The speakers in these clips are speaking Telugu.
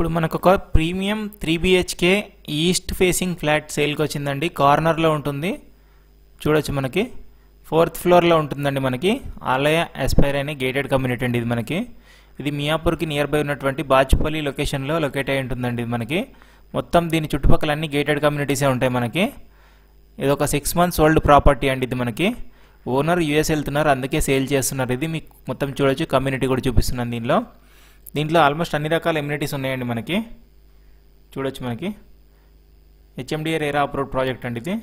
ఇప్పుడు మనకు ఒక premium 3 BHK east facing flat సేల్కి వచ్చిందండి. కార్నర్లో ఉంటుంది, చూడొచ్చు. మనకి 4th ఫ్లోర్లో ఉంటుందండి. మనకి ఆలయ ఎస్పైర్ అనే గేటెడ్ కమ్యూనిటీ అండి. ఇది మియాపూర్కి నియర్ బై ఉన్నటువంటి బాచ్పల్లి లొకేషన్లో లొకేట్ అయి ఉంటుందండి. ఇది మనకి మొత్తం దీని చుట్టుపక్కల అన్ని గేటెడ్ కమ్యూనిటీసే ఉంటాయి. మనకి ఇది ఒక 6 months ఓల్డ్ ప్రాపర్టీ అండి. ఇది మనకి ఓనర్ US వెళ్తున్నారు, అందుకే సేల్ చేస్తున్నారు. ఇది మీకు మొత్తం చూడొచ్చు. కమ్యూనిటీ కూడా చూపిస్తున్నాను. దీంట్లో ఆల్మోస్ట్ అన్ని రకాల ఎమ్యూనిటీస్ ఉన్నాయండి. మనకి చూడొచ్చు. మనకి HMDA రేరా అప్రూవ్డ్ ప్రాజెక్ట్ అండి. ఇది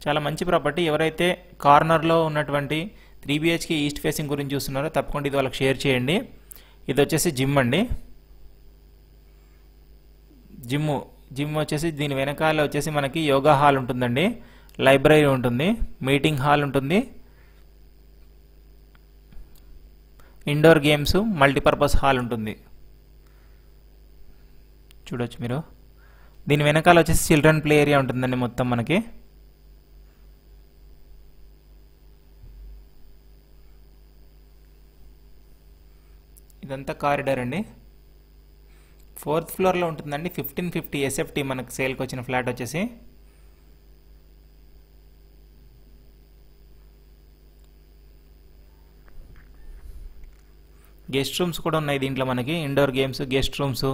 చాలా మంచి ప్రాపర్టీ. ఎవరైతే కార్నర్లో ఉన్నటువంటి 3 BHK ఈస్ట్ ఫేసింగ్ గురించి చూస్తున్నారో తప్పకుండా ఇది వాళ్ళకి షేర్ చేయండి. ఇది వచ్చేసి జిమ్ అండి. జిమ్ వచ్చేసి దీని వెనకాల వచ్చేసి మనకి యోగా హాల్ ఉంటుందండి, లైబ్రరీ ఉంటుంది, మీటింగ్ హాల్ ఉంటుంది, ఇండోర్ గేమ్స్, మల్టీపర్పస్ హాల్ ఉంటుంది. చూడొచ్చు మీరు. దీని వెనకాల వచ్చేసి చిల్డ్రన్ ప్లే ఏరియా ఉంటుందండి. మొత్తం మనకి ఇదంతా కారిడార్ అండి. 4th ఫ్లోర్లో ఉంటుందండి. 1550 SFT మనకు సేల్కి వచ్చిన ఫ్లాట్ వచ్చేసి. గెస్ట్ రూమ్స్ కూడా ఉన్నాయి దీంట్లో. మనకి indoor games, guest rooms,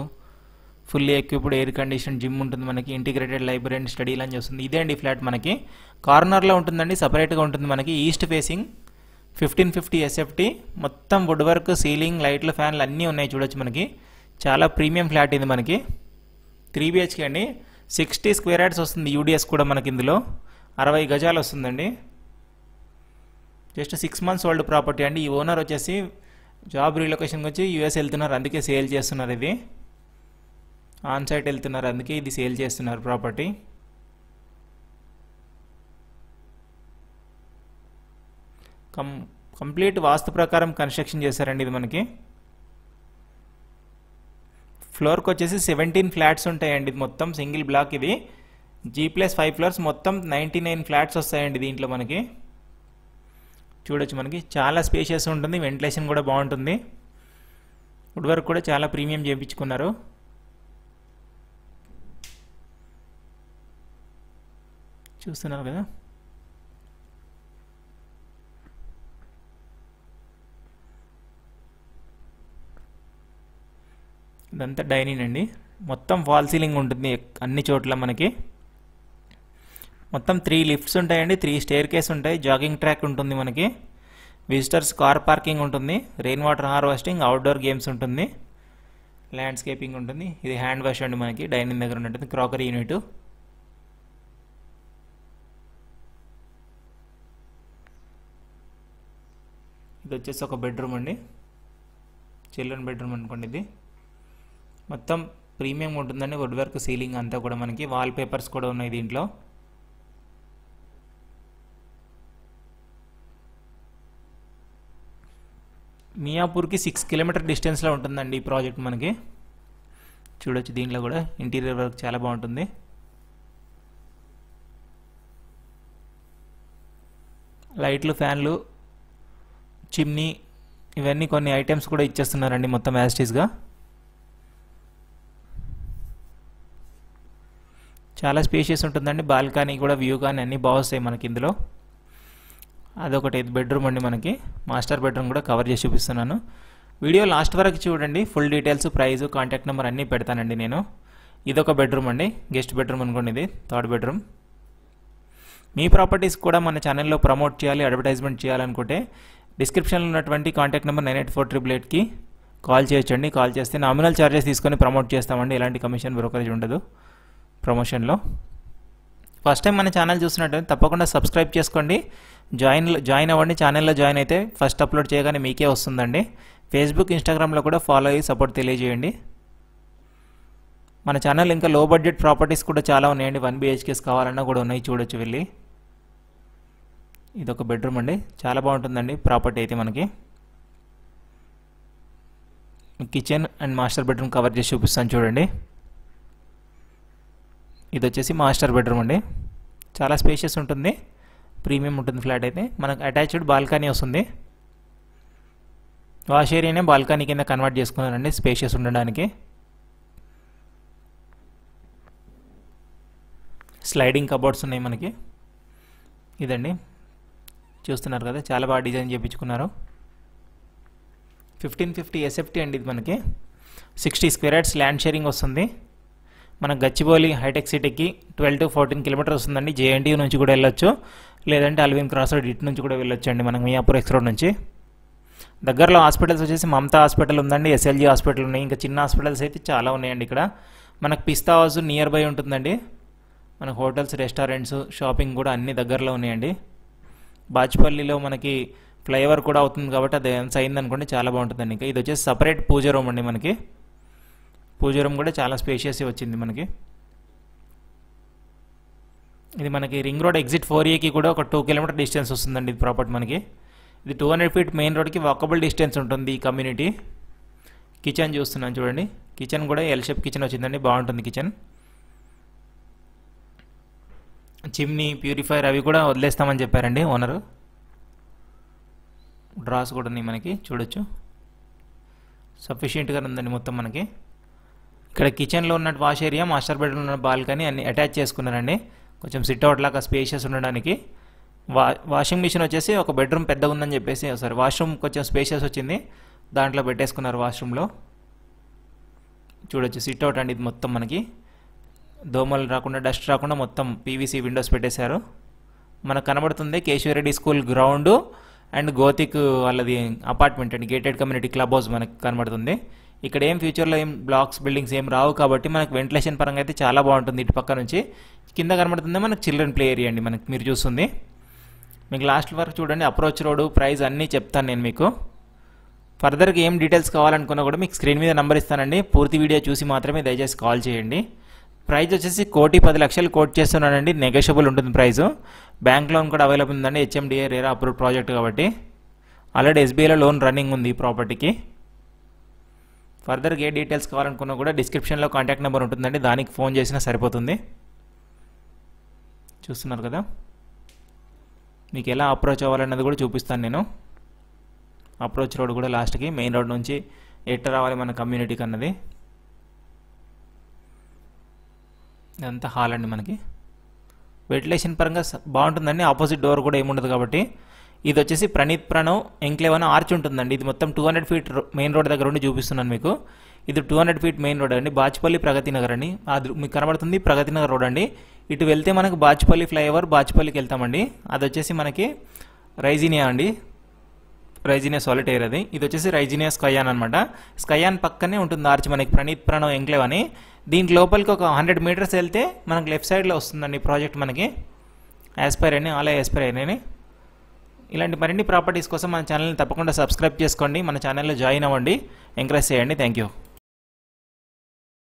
fully equipped air condition gym ఉంటుంది. మనకి integrated library and study lounge వస్తుంది. ఇదే అండి ఫ్లాట్. మనకి కార్నర్లో ఉంటుందండి, సపరేట్గా ఉంటుంది. మనకి ఈస్ట్ ఫేసింగ్ 1550 SFT, మొత్తం వుడ్ వర్క్, సీలింగ్, లైట్లు, ఫ్యాన్లు అన్నీ ఉన్నాయి. చూడొచ్చు. మనకి చాలా ప్రీమియం ఫ్లాట్ ఇది. మనకి 3 BHK అండి. 60 square yards వస్తుంది. UDS కూడా మనకి ఇందులో 60 గజాలు వస్తుందండి. జస్ట్ 6 months ఓల్డ్ ప్రాపర్టీ అండి. ఈ ఓనర్ వచ్చేసి జాబ్ రీలొకేషన్కి వచ్చి US వెళ్తున్నారు, అందుకే సేల్ చేస్తున్నారు. ఇది ఆన్ సైట్ వెళ్తున్నారు, అందుకే ఇది సేల్ చేస్తున్నారు ప్రాపర్టీ. కంప్లీట్ వాస్తు ప్రకారం కన్స్ట్రక్షన్ చేశారండి. ఇది మనకి ఫ్లోర్కి వచ్చేసి 17 ఫ్లాట్స్ ఉంటాయండి. ఇది మొత్తం సింగిల్ బ్లాక్. ఇది G+5 ఫ్లోర్స్, మొత్తం 99 ఫ్లాట్స్ వస్తాయండి దీంట్లో. మనకి చూడొచ్చు. మనకి చాలా స్పేషియస్ ఉంటుంది, వెంటిలేషన్ కూడా బాగుంటుంది. వుడ్ వర్క్ కూడా చాలా ప్రీమియం చేయించుకున్నారు. చూస్తున్నారు కదా. ఇదంతా డైనింగ్ అండి. మొత్తం ఫాల్ సీలింగ్ ఉంటుంది అన్ని చోట్ల. మనకి మొత్తం 3 లిఫ్ట్స్ ఉంటాయండి, 3 స్టేర్ కేస్ ఉంటాయి, జాగింగ్ ట్రాక్ ఉంటుంది. మనకి విజిటర్స్ కార్ పార్కింగ్ ఉంటుంది, rain water harvesting, outdoor games ఉంటుంది, ల్యాండ్స్కేపింగ్ ఉంటుంది. ఇది హ్యాండ్ వాష్ అండి. మనకి డైనింగ్ దగ్గర ఉంటుంది, క్రాకరీ యూనిట్. ఇది వచ్చేసి ఒక బెడ్రూమ్ అండి, చిల్డ్రన్ బెడ్రూమ్ అనుకోండి. ఇది మొత్తం ప్రీమియం ఉంటుందండి. వుడ్ వర్క్, సీలింగ్ అంతా కూడా. మనకి వాల్ పేపర్స్ కూడా ఉన్నాయి దీంట్లో. మియాపూర్కి 6 kilometer డిస్టెన్స్లో ఉంటుందండి ఈ ప్రాజెక్ట్. మనకి చూడొచ్చు. దీంట్లో కూడా ఇంటీరియర్ వర్క్ చాలా బాగుంటుంది. లైట్లు, ఫ్యాన్లు, చిమ్నీ, ఇవన్నీ కొన్ని ఐటమ్స్ కూడా ఇచ్చేస్తున్నారండి మొత్తం యాస్టీస్గా. చాలా స్పేషియస్ ఉంటుందండి. బాల్కనీ కూడా, వ్యూ కానీ అన్నీ బాగుస్తాయి మనకి ఇందులో. అదొకటి బెడ్రూమ్ అండి. మనకి మాస్టర్ బెడ్రూమ్ కూడా కవర్ చేసి చూపిస్తున్నాను. వీడియో లాస్ట్ వరకు చూడండి. Full details, price, contact number అన్నీ పెడతానండి నేను. ఇదొక బెడ్రూమ్ అండి, గెస్ట్ బెడ్రూమ్ అనుకోండి. ఇది 3rd బెడ్రూమ్. మీ ప్రాపర్టీస్ కూడా మన ఛానల్లో ప్రమోట్ చేయాలి, అడ్వర్టైజ్మెంట్ చేయాలనుకుంటే డిస్క్రిప్షన్లో ఉన్నటువంటి కాంటాక్ట్ నెంబర్ 984888కి కాల్ చేయొచ్చండి. కాల్ చేస్తే నామినల్ ఛార్జెస్ తీసుకొని ప్రమోట్ చేస్తామండి. ఎలాంటి కమిషన్, బ్రోకరేజ్ ఉండదు ప్రమోషన్లో. ఫస్ట్ టైం మన ఛానల్ చూసినట్టు తప్పకుండా సబ్స్క్రైబ్ చేసుకోండి, జాయిన్ అవ్వండి. ఛానల్లో జాయిన్ అయితే ఫస్ట్ అప్లోడ్ చేయగానే మీకే వస్తుందండి. ఫేస్బుక్, ఇన్స్టాగ్రామ్లో కూడా ఫాలో అయ్యి సపోర్ట్ తెలియజేయండి. మన ఛానల్ ఇంకా లో బడ్జెట్ ప్రాపర్టీస్ కూడా చాలా ఉన్నాయండి. 1 BHKs కావాలన్నా కూడా ఉన్నాయి, చూడొచ్చు వెళ్ళి. ఇదొక బెడ్రూమ్ అండి, చాలా బాగుంటుందండి ప్రాపర్టీ అయితే. మనకి kitchen and master bedroom cover చేసి చూపిస్తాను చూడండి. ఇది వచ్చేసి మాస్టర్ బెడ్రూమ్ అండి. చాలా స్పేషియస్ ఉంటుంది, ప్రీమియం ఉంటుంది ఫ్లాట్ అయితే. మనకు అటాచ్డ్ బాల్కనీ వస్తుంది. వాష్ ఏరియానే బాల్కనీ కింద కన్వర్ట్ చేసుకున్నారండి స్పేషియస్ ఉండడానికి. స్లైడింగ్ కబోర్డ్స్ ఉన్నాయి మనకి. ఇదండి చూస్తున్నారు కదా, చాలా బాగా డిజైన్ చేయించుకున్నారు. 1550 SFT అండి ఇది మనకి. 60 స్క్వేర్ యార్డ్స్ ల్యాండ్ షేరింగ్ వస్తుంది. మన గచ్చిబౌలి హైటెక్ సిటీకి 12 to 14 కిలోమీటర్స్ వస్తుందండి. JNTU నుంచి కూడా వెళ్ళొచ్చు, లేదంటే అల్విన్ క్రాస్ రోడ్ ఇటు నుంచి కూడా వెళ్ళొచ్చు అండి మనకు మియాపూర్ ఎక్స్ రోడ్ నుంచి. దగ్గరలో హాస్పిటల్స్ వచ్చేసి మమతా హాస్పిటల్ ఉందండి, SLG హాస్పిటల్ ఉన్నాయి, ఇంకా చిన్న హాస్పిటల్స్ అయితే చాలా ఉన్నాయండి ఇక్కడ. మనకు పిస్తా హౌస్ నియర్ బై ఉంటుందండి. మన హోటల్స్, రెస్టారెంట్స్, షాపింగ్ కూడా అన్ని దగ్గరలో ఉన్నాయండి. బాచ్పల్లిలో మనకి ఫ్లైఓవర్ కూడా అవుతుంది కాబట్టి అది ఎంత అయిందనుకోండి చాలా బాగుంటుందండి. ఇంకా ఇది వచ్చేసి సపరేట్ పూజ రూమ్ అండి మనకి. పూజ రూమ్ కూడా చాలా స్పేషియస్ వచ్చింది మనకి. ఇది మనకి రింగ్ రోడ్ ఎగ్జిట్ 4A కూడా ఒక 2 కిలోమీటర్ డిస్టెన్స్ వస్తుందండి ఇది ప్రాపర్టీ మనకి. ఇది 200 feet మెయిన్ రోడ్కి వాకబుల్ డిస్టెన్స్ ఉంటుంది ఈ కమ్యూనిటీ. కిచెన్ చూస్తున్నాను చూడండి, కిచెన్ కూడా ఎల్ షేప్ కిచెన్ వచ్చిందండి, బాగుంటుంది కిచెన్. చిమ్నీ, ప్యూరిఫైర్ అవి కూడా వదిలేస్తామని చెప్పారండి ఓనరు. డ్రాస్ కూడా ఉన్నాయి మనకి, చూడొచ్చు సఫిషియెంట్గా ఉందండి మొత్తం మనకి. ఇక్కడ కిచెన్లో ఉన్న వాష్ ఏరియా, మాస్టర్ బెడ్రూమ్ ఉన్న బాల్కనీ అన్ని అటాచ్ చేసుకున్నారండి, కొంచెం సిట్ అవుట్ లాగా స్పేషియస్ ఉండడానికి. వాషింగ్ మిషన్ వచ్చేసి ఒక బెడ్రూమ్ పెద్దగా ఉందని చెప్పేసి సారీ వాష్రూమ్ కొంచెం స్పేషియస్ వచ్చింది, దాంట్లో పెట్టేసుకున్నారు వాష్రూమ్లో. చూడొచ్చు సిట్ అవుట్ అండి ఇది మొత్తం మనకి. దోమలు రాకుండా, డస్ట్ రాకుండా మొత్తం PVC విండోస్ పెట్టేశారు. మనకు కనబడుతుంది Keshava Reddy school ground and gothic వాళ్ళది అపార్ట్మెంట్ అండి, గేటెడ్ కమ్యూనిటీ క్లబ్ హౌస్ మనకు కనబడుతుంది. ఇక్కడ ఏం ఫ్యూచర్లో ఏం బ్లాక్స్, బిల్డింగ్స్ ఏం రావు కాబట్టి మనకు వెంటిలేషన్ పరంగా అయితే చాలా బాగుంటుంది. ఇటు పక్క నుంచి కింద కనబడుతుంది మనకు చిల్డ్రన్ ప్లే ఏరియా అండి మనకి మీరు చూస్తుంది. మీకు లాస్ట్ వరకు చూడండి, అప్రోచ్ రోడ్, ప్రైస్ అన్నీ చెప్తాను నేను మీకు. ఫర్దర్గా ఏం డీటెయిల్స్ కావాలనుకున్నా కూడా మీకు స్క్రీన్ మీద నెంబర్ ఇస్తానండి, పూర్తి వీడియో చూసి మాత్రమే దయచేసి కాల్ చేయండి. ప్రైస్ వచ్చేసి 1,10,00,000 కోట్ చేస్తున్నానండి, నెగోషియబుల్ ఉంటుంది ప్రైస్. బ్యాంక్ లోన్ కూడా అవైలబుల్ ఉందండి, HMDA రేరా అప్రూవ్డ్ ప్రాజెక్ట్ కాబట్టి. ఆల్రెడీ SBIలో లోన్ రన్నింగ్ ఉంది ఈ ప్రాపర్టీకి. ఫర్దర్గా ఏ డీటెయిల్స్ కావాలనుకున్నా కూడా డిస్క్రిప్షన్లో కాంటాక్ట్ నెంబర్ ఉంటుందండి, దానికి ఫోన్ చేసినా సరిపోతుంది. చూస్తున్నారు కదా, మీకు ఎలా అప్రోచ్ అవ్వాలన్నది కూడా చూపిస్తాను నేను. అప్రోచ్ రోడ్ కూడా లాస్ట్కి మెయిన్ రోడ్ నుంచి ఎట్లా రావాలి మన కమ్యూనిటీకి అన్నది. ఇదంతా హాల్ అండి మనకి. వెంటిలేషన్ పరంగా బాగుంటుందండి, ఆపోజిట్ డోర్ కూడా ఏముండదు కాబట్టి. ఇది వచ్చేసి ప్రణీత్ ప్రణవ్ ఎంక్లేవ్ అని ఆర్చ్ ఉంటుందండి. ఇది మొత్తం 200 feet మెయిన్ రోడ్ దగ్గర ఉండి చూపిస్తున్నాను మీకు. ఇది 200 feet మెయిన్ రోడ్ అండి, బాచ్పల్లి ప్రగతి నగర్ అండి. మీకు కనబడుతుంది ప్రగతి నగర్ రోడ్ అండి. ఇటు వెళ్తే మనకు బాచ్పల్లి ఫ్లైఓవర్, బాచ్పల్లికి వెళ్తామండి. అది వచ్చేసి మనకి రైజినియా అండి, రైజినియా సాలిటైర్ అది. ఇది వచ్చేసి రైజినియా స్కయాన్ అనమాట. స్కయాన్ పక్కనే ఉంటుంది ఆర్చ్ మనకి, ప్రణీత్ ప్రణవ్ ఎంక్లేవ్ అని. దీని లోపలికి ఒక 100 meters వెళ్తే మనకు లెఫ్ట్ సైడ్లో వస్తుందండి ప్రాజెక్ట్ మనకి. యాస్పైర్ అని, ఆలయ యాస్పైర్ అని. ఇలాంటి మరిన్ని ప్రాపర్టీస్ కోసం మన ఛానల్ని తప్పకుండా సబ్స్క్రైబ్ చేసుకోండి, మన ఛానల్లో జాయిన్ అవ్వండి, ఎంకరేజ్ చేయండి. Thank you.